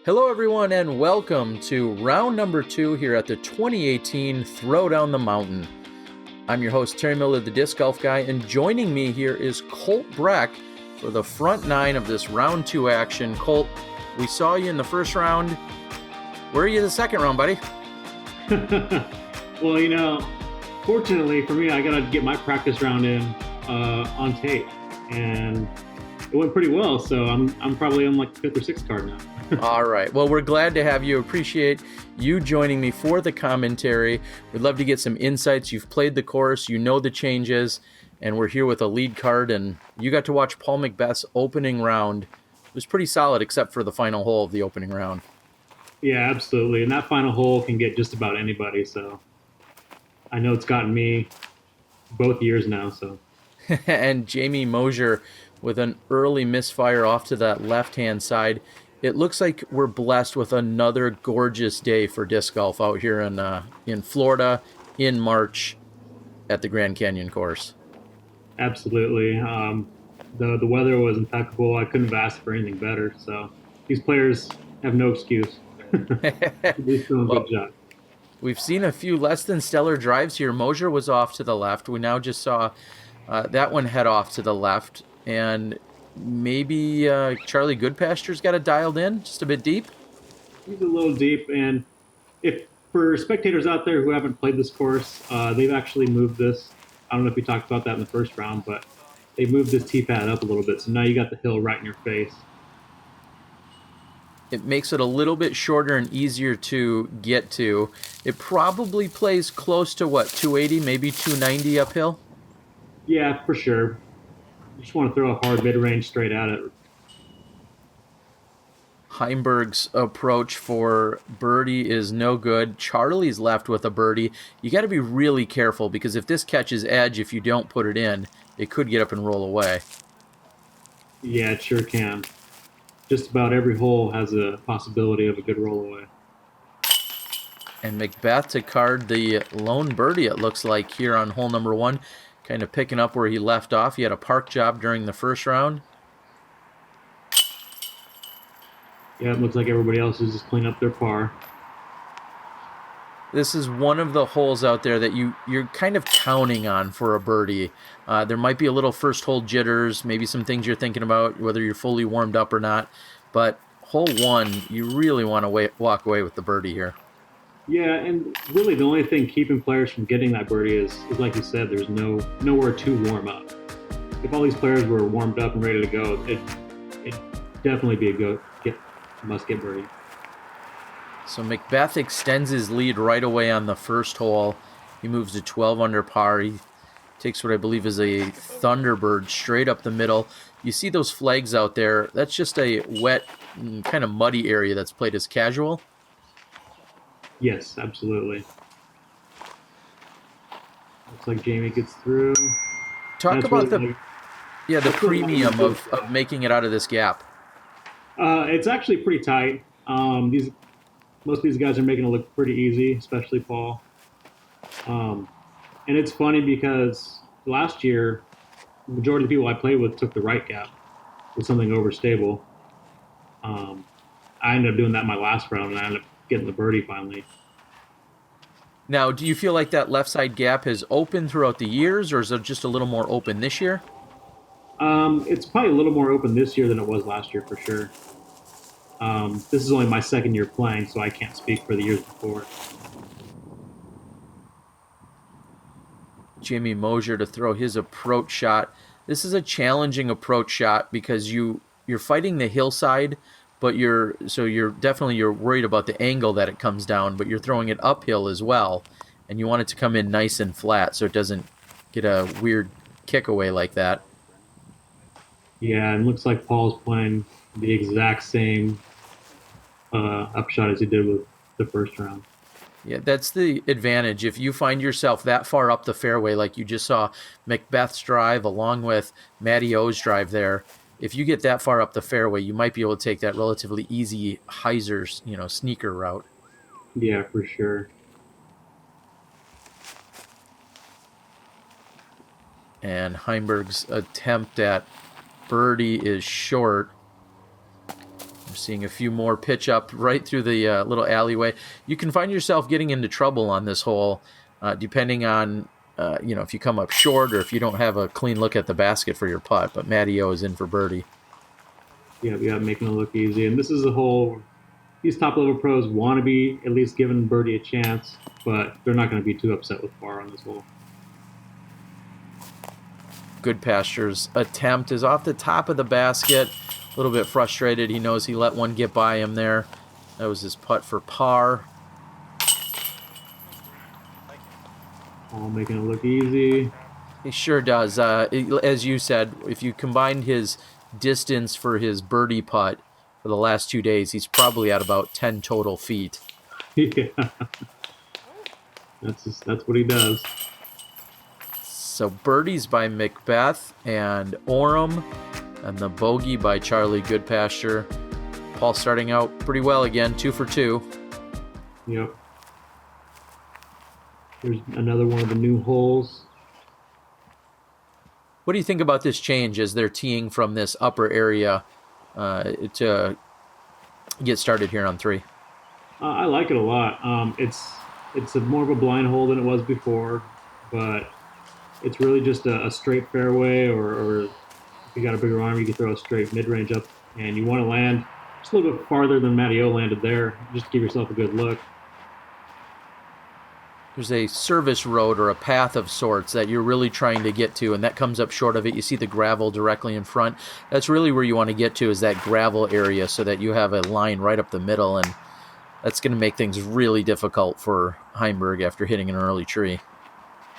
Hello, everyone, and welcome to round number 2 here at the 2018 Throwdown the Mountain. I'm your host, Terry Miller, the Disc Golf Guy, and joining me here is Colt Breck for the front 9 of this round 2 action. Colt, we saw you in the first round. Where are you the second round, buddy? Well, fortunately for me, I got to get my practice round in on tape, and it went pretty well. So I'm probably on like the 5th or 6th card now. All right. Well, we're glad to have you. Appreciate you joining me for the commentary. We'd love to get some insights. You've played the course, you know the changes, and we're here with a lead card. And you got to watch Paul McBeth's opening round. It was pretty solid, except for the final hole of the opening round. Yeah, absolutely. And that final hole can get just about anybody. So I know it's gotten me both years now. So and Jamie Mosier with an early misfire off to that left-hand side. It looks like we're blessed with another gorgeous day for disc golf out here in Florida in March at the Grand Canyon course. Absolutely. The weather was impeccable. I couldn't have asked for anything better. So these players have no excuse. They're doing a good job. We've seen a few less than stellar drives here. Mosier was off to the left. We now just saw that one head off to the left. And maybe Charlie Goodpasture's got it dialed in just a bit deep. He's a little deep, and if for spectators out there who haven't played this course, they've actually moved this. I don't know if we talked about that in the first round, but they moved this tee pad up a little bit, so now you got the hill right in your face. It makes it a little bit shorter and easier to get to. It probably plays close to, 280, maybe 290 uphill? Yeah, for sure. You just want to throw a hard mid-range straight at it. Heimburg's approach for birdie is no good. Charlie's left with a birdie. You got to be really careful because if this catches edge, if you don't put it in, it could get up and roll away. Yeah, it sure can. Just about every hole has a possibility of a good roll away. And McBeth to card the lone birdie, it looks like, here on hole number 1. Kind of picking up where he left off. He had a park job during the first round. Yeah, it looks like everybody else is just cleaning up their par. This is one of the holes out there that you're kind of counting on for a birdie. There might be a little first hole jitters, maybe some things you're thinking about, whether you're fully warmed up or not. But hole 1, you really want to walk away with the birdie here. Yeah, and really the only thing keeping players from getting that birdie is like you said, there's nowhere to warm up. If all these players were warmed up and ready to go, it'd definitely be a must-get birdie. So McBeth extends his lead right away on the first hole. He moves to 12 under par. He takes what I believe is a Thunderbird straight up the middle. You see those flags out there. That's just a wet, kind of muddy area that's played as casual. Yes, absolutely. Looks like Jamie gets through. Talk about the premium of making it out of this gap. It's actually pretty tight. Most of these guys are making it look pretty easy, especially Paul. And it's funny because last year, the majority of the people I played with took the right gap with something overstable. I ended up doing that in my last round, and I ended up getting the birdie finally. Now, do you feel like that left side gap has opened throughout the years, or is it just a little more open this year? It's probably a little more open this year than it was last year for sure. This is only my second year playing, so I can't speak for the years before. Jamie Mosier to throw his approach shot. This is a challenging approach shot because you're fighting the hillside, but you're definitely worried about the angle that it comes down, but you're throwing it uphill as well, and you want it to come in nice and flat so it doesn't get a weird kick away like that. Yeah, and looks like Paul's playing the exact same upshot as he did with the first round. Yeah, that's the advantage. If you find yourself that far up the fairway, like you just saw McBeth's drive along with Matty O's drive there, if you get that far up the fairway, you might be able to take that relatively easy hyzers, sneaker route. Yeah, for sure. And Heimburg's attempt at birdie is short. I'm seeing a few more pitch up right through the little alleyway. You can find yourself getting into trouble on this hole, depending on if you come up short or if you don't have a clean look at the basket for your putt. But Matty O is in for birdie. Yeah, making it look easy. And this is a hole. These top level pros want to be at least giving birdie a chance, but they're not going to be too upset with par on this hole. Goodpasture's attempt is off the top of the basket. A little bit frustrated. He knows he let one get by him there. That was his putt for par. All making it look easy. He sure does. As you said, if you combined his distance for his birdie putt for the last 2 days, he's probably at about 10 total feet. Yeah. That's what he does. So birdies by McBeth and Orum, and the bogey by Charlie Goodpasture. Paul starting out pretty well again, 2 for 2. Yep. Here's another one of the new holes. What do you think about this change as they're teeing from this upper area to get started here on 3? I like it a lot. It's more of a blind hole than it was before, but it's really just a straight fairway, or if you got a bigger arm, you can throw a straight mid-range up, and you want to land just a little bit farther than Matty O landed there, just to give yourself a good look. There's a service road or a path of sorts that you're really trying to get to, and that comes up short of it. You see the gravel directly in front. That's really where you want to get to, is that gravel area, so that you have a line right up the middle, and that's going to make things really difficult for Heimburg after hitting an early tree.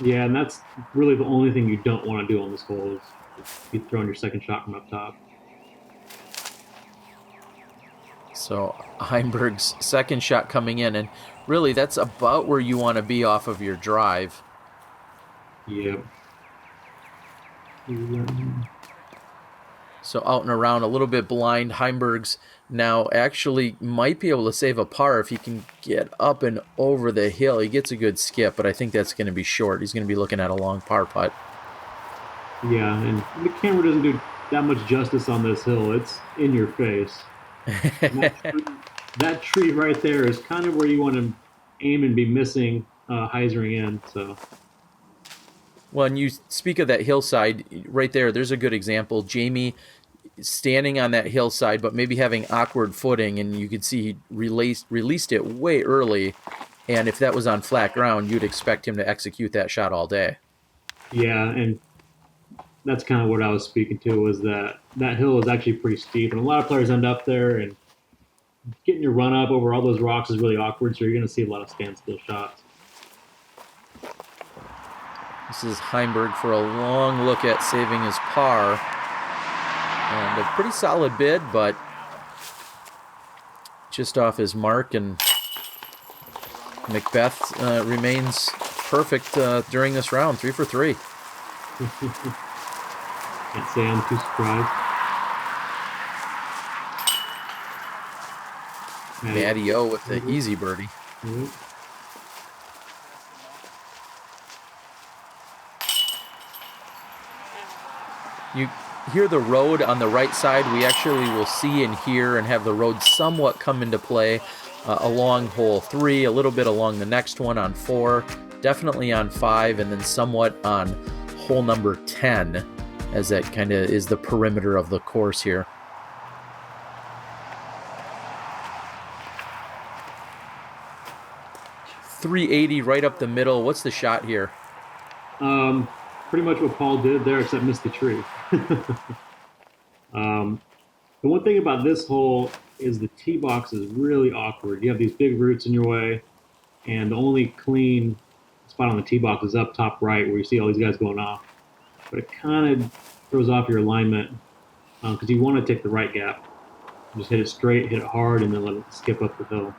Yeah, and that's really the only thing you don't want to do on this hole is be throwing your second shot from up top. So Heimburg's second shot coming in, and really that's about where you want to be off of your drive. Yep. So out and around, a little bit blind. Heimburg's now actually might be able to save a par if he can get up and over the hill. He gets a good skip, but I think that's going to be short. He's going to be looking at a long par putt. Yeah, and the camera doesn't do that much justice on this hill. It's in your face. That tree right there is kind of where you want to aim and be missing hyzering in. So, when you speak of that hillside, right there's a good example. Jamie standing on that hillside, but maybe having awkward footing, and you could see he released it way early. And if that was on flat ground, you'd expect him to execute that shot all day. Yeah, and that's kind of what I was speaking to, was that hill is actually pretty steep, and a lot of players end up there, and getting your run up over all those rocks is really awkward, so you're going to see a lot of standstill shots. This is Heimburg for a long look at saving his par. And a pretty solid bid, but just off his mark, and McBeth remains perfect during this round, 3 for 3. Can't say I'm too surprised. Matty O with the easy birdie. Mm-hmm. You hear the road on the right side. We actually will see and hear and have the road somewhat come into play along hole 3, a little bit along the next one on 4, definitely on 5, and then somewhat on hole number 10, as that kind of is the perimeter of the course here. .380 right up the middle. What's the shot here? Pretty much what Paul did there, except missed the tree. The one thing about this hole is the tee box is really awkward. You have these big roots in your way, and the only clean spot on the tee box is up top right, where you see all these guys going off. But it kind of throws off your alignment, because you want to take the right gap. Just hit it straight, hit it hard, and then let it skip up the hill.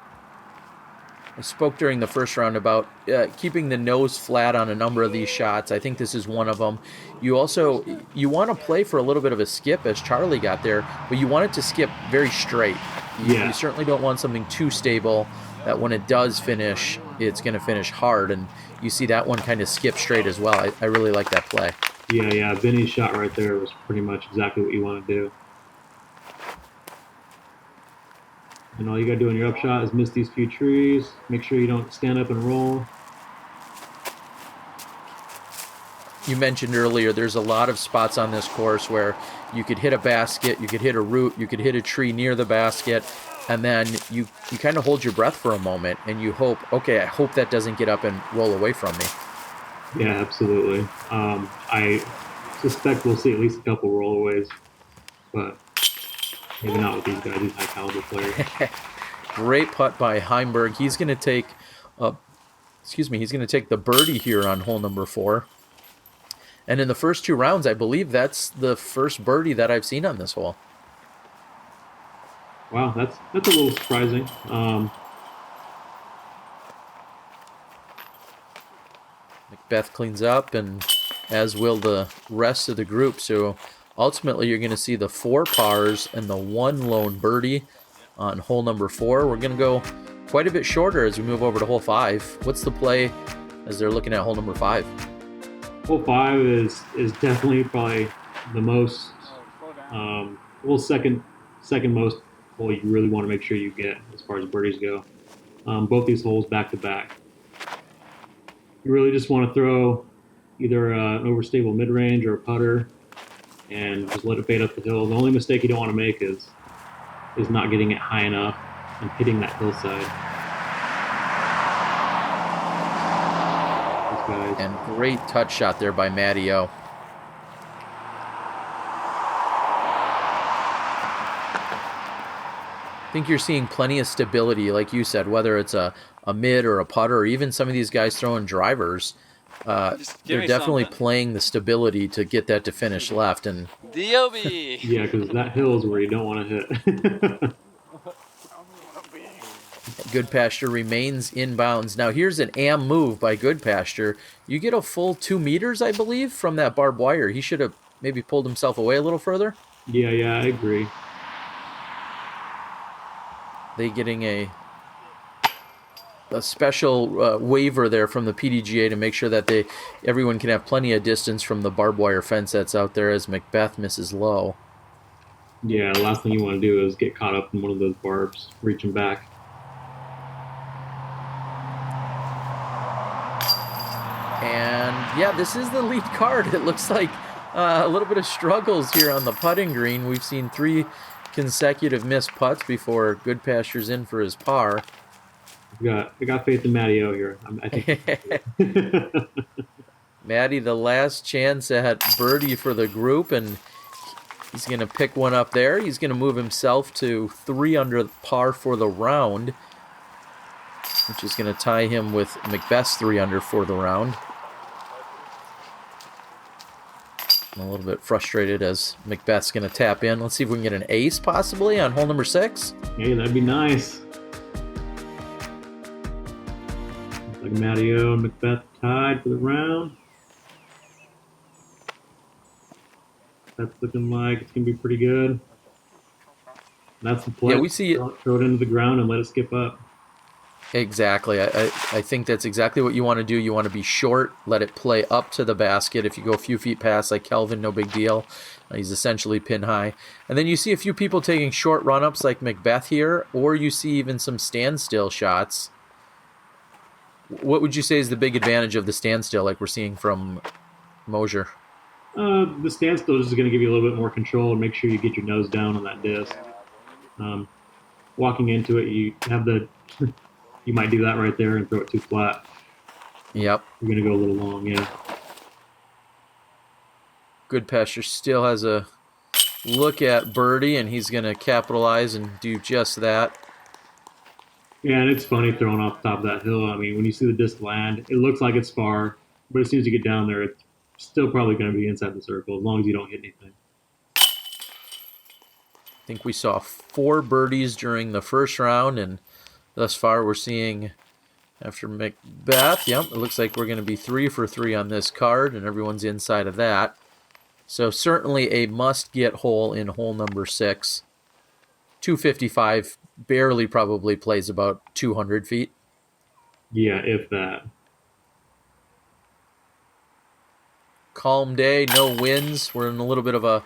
I spoke during the first round about keeping the nose flat on a number of these shots. I think this is one of them. You want to play for a little bit of a skip, as Charlie got there, but you want it to skip very straight. You certainly don't want something too stable that when it does finish, it's going to finish hard. And you see that one kind of skip straight as well. I really like that play. Yeah. Vinny's shot right there was pretty much exactly what you want to do. And all you got to do on your upshot is miss these few trees. Make sure you don't stand up and roll. You mentioned earlier there's a lot of spots on this course where you could hit a basket, you could hit a root, you could hit a tree near the basket, and then you kind of hold your breath for a moment and you hope, okay, I hope that doesn't get up and roll away from me. Yeah, absolutely. I suspect we'll see at least a couple rollaways, but maybe not with these guys, these high caliber players. Great putt by Heimburg. He's going to take, he's going to take the birdie here on hole number 4. And in the first 2 rounds, I believe that's the first birdie that I've seen on this hole. Wow, that's a little surprising. McBeth cleans up, and as will the rest of the group. So ultimately, you're going to see the 4 pars and the 1 lone birdie on hole number 4. We're going to go quite a bit shorter as we move over to hole 5. What's the play as they're looking at hole number 5? Hole 5 is definitely probably the most, second most hole you really want to make sure you get as far as birdies go. Both these holes back to back. You really just want to throw either an overstable mid-range or a putter and just let it fade up the hill. The only mistake you don't want to make is not getting it high enough and hitting that hillside. And great touch shot there by Matty O. I think you're seeing plenty of stability, like you said, whether it's a mid or a putter, or even some of these guys throwing drivers. They're definitely playing the stability to get that to finish left. And DOB. Yeah, because that hill is where you don't want to hit. Goodpasture remains inbounds. Now here's an am move by Goodpasture. You get a full 2 meters, I believe, from that barbed wire. He should have maybe pulled himself away a little further. Yeah, I agree. They getting a special waiver there from the PDGA to make sure that everyone can have plenty of distance from the barbed wire fence that's out there as McBeth misses low. Yeah, the last thing you want to do is get caught up in one of those barbs reaching back. And yeah, this is the lead card. It looks like a little bit of struggles here on the putting green. We've seen 3 consecutive missed putts before Goodpasture's in for his par. I got faith in Matty O here. I think. Matty, the last chance at birdie for the group, and he's going to pick one up there. He's going to move himself to 3 under par for the round, which is going to tie him with McBeth's 3 under for the round. I'm a little bit frustrated as McBeth's going to tap in. Let's see if we can get an ace possibly on hole number 6. Hey, that'd be nice. Looks like Matty O and McBeth tied for the round. That's looking like it's going to be pretty good. That's the play. Yeah, we see it. Throw it into the ground and let it skip up. Exactly. I think that's exactly what you want to do. You want to be short, let it play up to the basket. If you go a few feet past, like Kelvin, no big deal. He's essentially pin high. And then you see a few people taking short run-ups like McBeth here, or you see even some standstill shots. What would you say is the big advantage of the standstill like we're seeing from Mosier? The standstill is just going to give you a little bit more control and make sure you get your nose down on that disc. Walking into it, you have the... You might do that right there and throw it too flat. Yep. You're going to go a little long, yeah. Goodpasture still has a look at birdie, and he's going to capitalize and do just that. Yeah, and it's funny throwing off the top of that hill. I mean, when you see the disc land, it looks like it's far, but as soon as you get down there, it's still probably going to be inside the circle as long as you don't hit anything. I think we saw 4 birdies during the first round, and thus far we're seeing, after McBeth, yep, it looks like we're going to be 3 for 3 on this card, and everyone's inside of that. So certainly a must-get hole in hole number 6. 255 barely probably plays about 200 feet. Yeah, if that. Calm day, no winds. We're in a little bit of a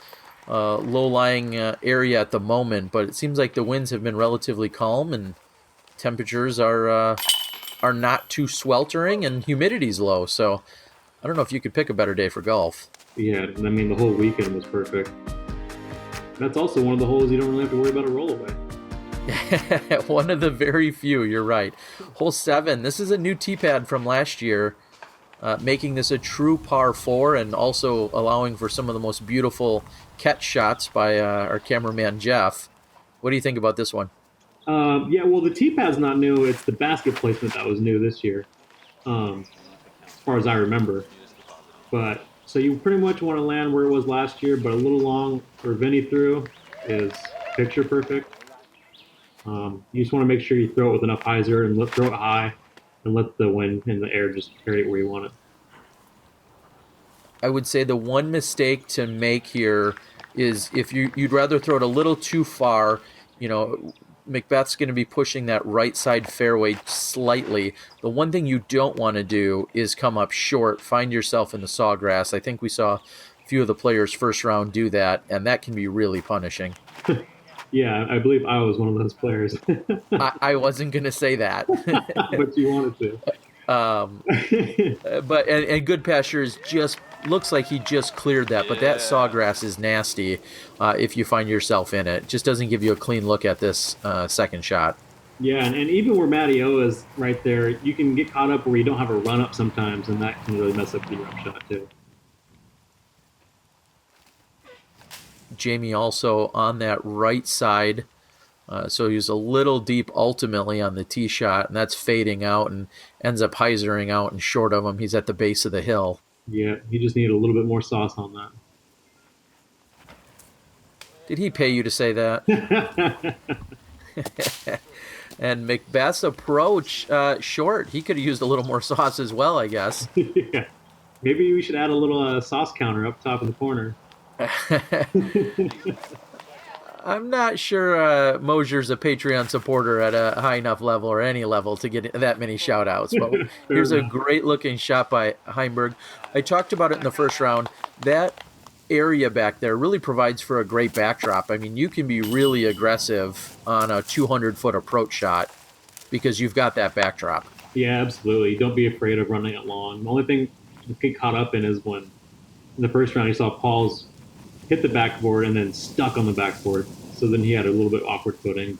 low-lying area at the moment, but it seems like the winds have been relatively calm and temperatures are not too sweltering and humidity's low. So I don't know if you could pick a better day for golf. Yeah, and I mean the whole weekend was perfect. That's also one of the holes you don't really have to worry about a rollaway. One of the very few, you're right. Hole 7, this is a new tee pad from last year, making this a true par 4 and also allowing for some of the most beautiful catch shots by our cameraman Jeff. What do you think about this one? Yeah, well, the tee pad's not new. It's the basket placement that was new this year, as far as I remember. But so you pretty much want to land where it was last year, but a little long for Vinny through is picture perfect. You just want to make sure you throw it with enough hyzer and throw it high and let the wind and the air just carry it where you want it. I would say the one mistake to make here is if you'd rather throw it a little too far, McBeth's going to be pushing that right side fairway slightly. The one thing you don't want to do is come up short, find yourself in the sawgrass. I think we saw a few of the players first round do that, and that can be really punishing. Yeah, I believe I was one of those players. I wasn't going to say that. But you wanted to. But Goodpasture just looks like he just cleared that, but that sawgrass is nasty if you find yourself in it. Just doesn't give you a clean look at this second shot. Yeah, and even where Matty O is right there, you can get caught up where you don't have a run up sometimes, and that can really mess up the drop shot too. Jamie also on that right side, so he's a little deep ultimately on the tee shot, and that's fading out and ends up hyzering out and short of him. He's at the base of the hill. Yeah, he just needed a little bit more sauce on that. Did he pay you to say that? And McBeth's approach, short. He could have used a little more sauce as well, I guess. Yeah. Maybe we should add a little sauce counter up top in the corner. I'm not sure Mosier's a Patreon supporter at a high enough level or any level to get that many shout outs. But here's a great looking shot by Heimburg. I talked about it in the first round. That area back there really provides for a great backdrop. I mean, you can be really aggressive on a 200-foot approach shot because you've got that backdrop. Yeah, absolutely. Don't be afraid of running it long. The only thing you get caught up in is when in the first round you saw Paul's hit the backboard and then stuck on the backboard. So then he had a little bit awkward footing.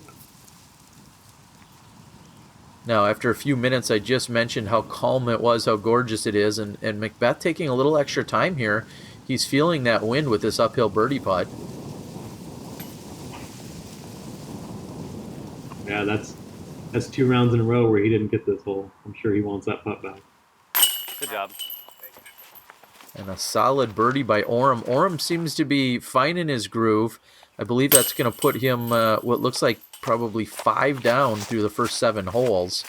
Now, after a few minutes, I just mentioned how calm it was, how gorgeous it is, and McBeth taking a little extra time here. He's feeling that wind with this uphill birdie putt. Yeah, that's 2 rounds in a row where he didn't get this hole. I'm sure he wants that putt back. Good job. And a solid birdie by Orum. Orum seems to be fine in his groove. I believe that's going to put him what looks like probably 5 down through the first 7 holes.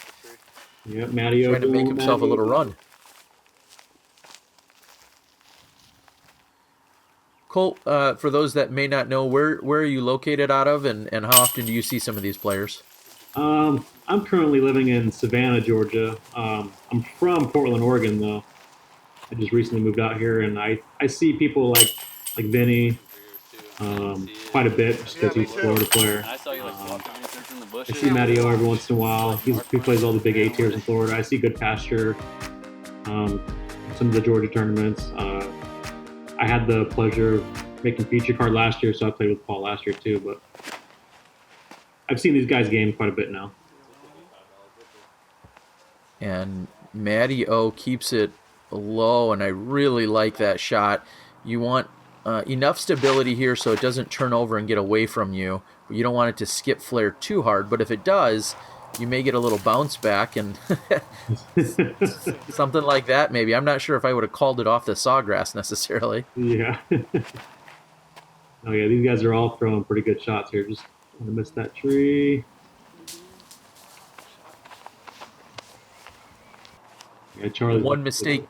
Yep, Matty O trying to make himself a little run. Colt, for those that may not know, where are you located out of, and how often do you see some of these players? I'm currently living in Savannah, Georgia. I'm from Portland, Oregon, though. I just recently moved out here, and I see people like Vinny quite a bit just because he's a Florida player. I see Matty O every once in a while. He plays all the big A tiers in Florida. I see Goodpasture, some of the Georgia tournaments. I had the pleasure of making feature card last year, so I played with Paul last year too. But I've seen these guys game quite a bit now. And Matty O keeps it low, and I really like that shot. You want enough stability here so it doesn't turn over and get away from you. You don't want it to skip flare too hard, but if it does, you may get a little bounce back and something like that maybe. I'm not sure if I would have called it off the sawgrass necessarily. Yeah. Oh yeah, these guys are all throwing pretty good shots here. Just want to miss that tree. Yeah, Charlie. One mistake.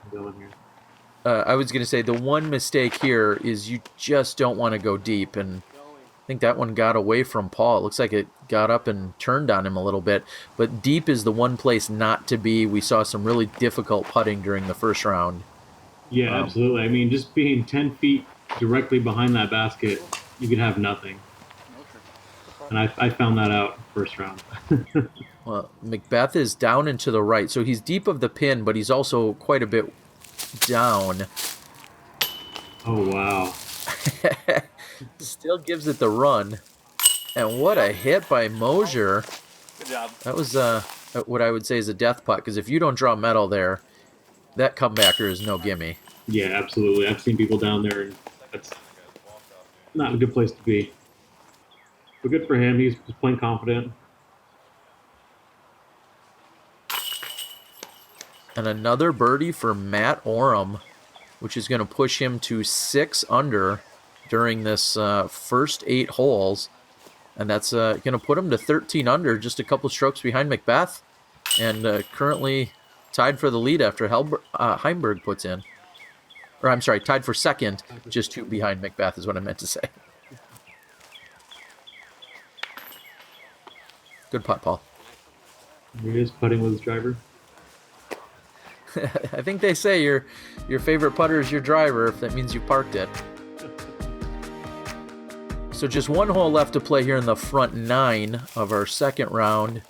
I was going to say the one mistake here is you just don't want to go deep, and I think that one got away from Paul. It looks like it got up and turned on him a little bit, but deep is the one place not to be. We saw some really difficult putting during the first round. Yeah, absolutely. I mean, just being 10 feet directly behind that basket you could have nothing. And I found that out first round. Well, McBeth is down and to the right, so he's deep of the pin, but he's also quite a bit down. Oh, wow. Still gives it the run. And what a hit by Mosier. Good job. That was what I would say is a death putt, because if you don't draw metal there, that comebacker is no gimme. Yeah, absolutely. I've seen people down there, and that's not a good place to be. But good for him. He's playing confident. And another birdie for Matt Orum, which is going to push him to 6 under during this first 8 holes. And that's going to put him to 13 under, just a couple strokes behind McBeth. And currently tied for the lead after Heimburg puts in. Or I'm sorry, tied for second, just 2 behind McBeth is what I meant to say. Good putt, Paul. He is putting with his driver. I think they say your favorite putter is your driver, if that means you parked it. So just 1 hole left to play here in the front 9 of our second round.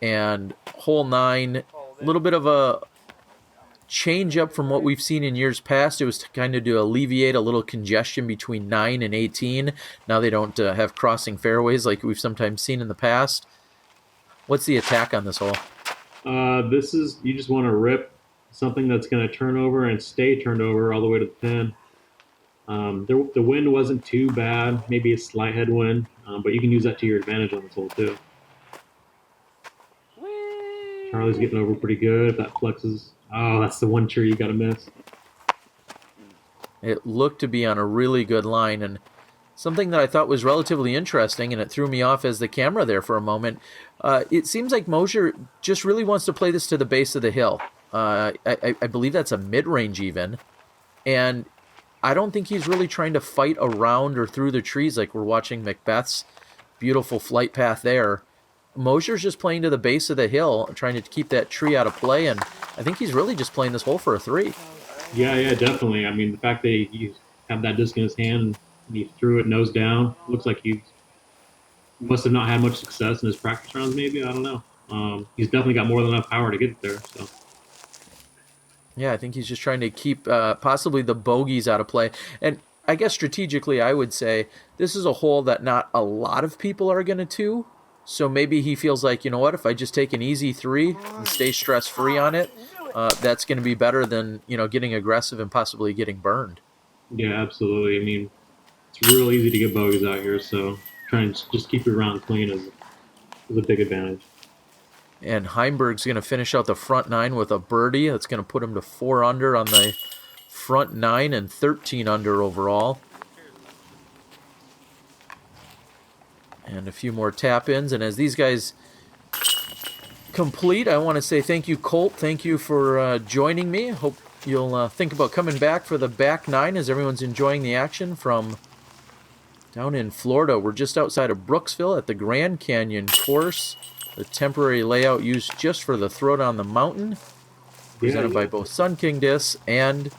And hole 9, a little bit of a change up from what we've seen in years past. It was to kind of to alleviate a little congestion between 9 and 18. Now they don't have crossing fairways like we've sometimes seen in the past. What's the attack on this hole? This is, you just want to rip something that's going to turn over and stay turned over all the way to the pin. The wind wasn't too bad, maybe a slight headwind, but you can use that to your advantage on this hole too. Charlie's getting over pretty good. If that flexes, oh, that's the one tree you got to miss. It looked to be on a really good line, and something that I thought was relatively interesting, and it threw me off as the camera there for a moment. It seems like Mosier just really wants to play this to the base of the hill. I believe that's a mid-range even, and I don't think he's really trying to fight around or through the trees like we're watching McBeth's beautiful flight path there. Mosier's just playing to the base of the hill, trying to keep that tree out of play, and I think he's really just playing this hole for a 3. Yeah, definitely. I mean, the fact that he had that disc in his hand and he threw it nose down, looks like he must have not had much success in his practice rounds, maybe. I don't know. He's definitely got more than enough power to get it there. So. Yeah, I think he's just trying to keep possibly the bogeys out of play. And I guess strategically, I would say this is a hole that not a lot of people are going to. So maybe he feels like, you know what, if I just take an easy 3 and stay stress-free on it, that's going to be better than, getting aggressive and possibly getting burned. Yeah, absolutely. I mean, it's real easy to get bogeys out here, so trying to just keep your round clean is a big advantage. And Heimburg's going to finish out the front 9 with a birdie. That's going to put him to 4 under on the front 9 and 13 under overall. And a few more tap-ins. And as these guys complete, I want to say thank you, Colt. Thank you for joining me. Hope you'll think about coming back for the back 9 as everyone's enjoying the action from down in Florida. We're just outside of Brooksville at the Grand Canyon course. The temporary layout used just for the Throwdown the Mountain. Presented by both Sun King Disc and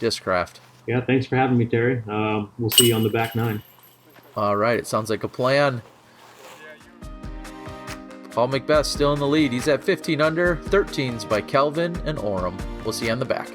Discraft. Yeah, thanks for having me, Terry. We'll see you on the back 9. All right, it sounds like a plan. Paul McBeth still in the lead. He's at 15 under. 13's by Kelvin and Orum. We'll see you on the back.